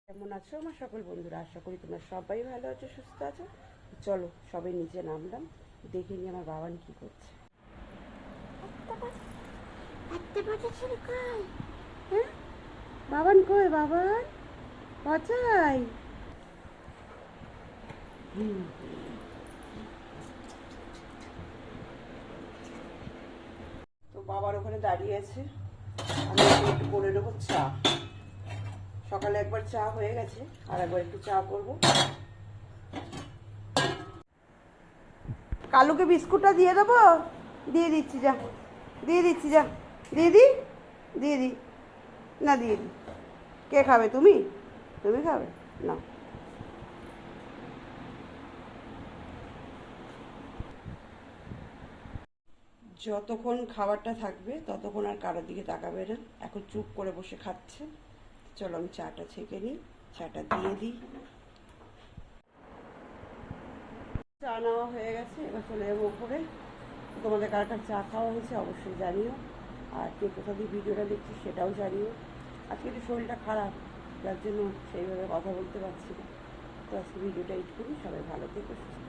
কেমন আছো আমার সকল বন্ধুরা? আশা করি তোমরা সবাই ভালো আছো, সুস্থ আছো। চলো সবাই নিচে নামলাম, দেখে নিই আমার বাবান কি করছে। হ্যাঁ, বাবান কই? বাবান বাঁচাই। তো বাবার ওখানে দাঁড়িয়ে আছে, আমি একটু করে নেবো চা। সকালে একবার চা হয়ে গেছে, আর একবার একটু চা করবো। কালুকে বিস্কুটটা দিয়ে দেবো? দিয়ে দিচ্ছি, যা দিয়ে দিচ্ছি, যা দিয়ে দি, দিয়ে দি, না দিয়ে দি। কে খাবে? তুমি? তুমি খাবে না? যতক্ষণ খাবারটা থাকবে ততক্ষণ আর কারোর দিকে তাকাবে না, এখন চুপ করে বসে খাচ্ছে। চলো আমি চাটা ছেঁকে নিই, চাটা দিয়ে দিই। চা নেওয়া হয়ে গেছে, এবার চলে যাবো উপরে। তোমাদের কার কার চা খাওয়া হয়েছে অবশ্যই জানিও, আর কে কোথা দিয়ে ভিডিওটা দেখছি সেটাও জানিও। আজকে একটু শরীরটা খারাপ, যার জন্য সেইভাবে কথা বলতে পারছি না। তো আজকে ভিডিওটা এইটুকুনি, সবাই ভালো থেকো, সুস্থ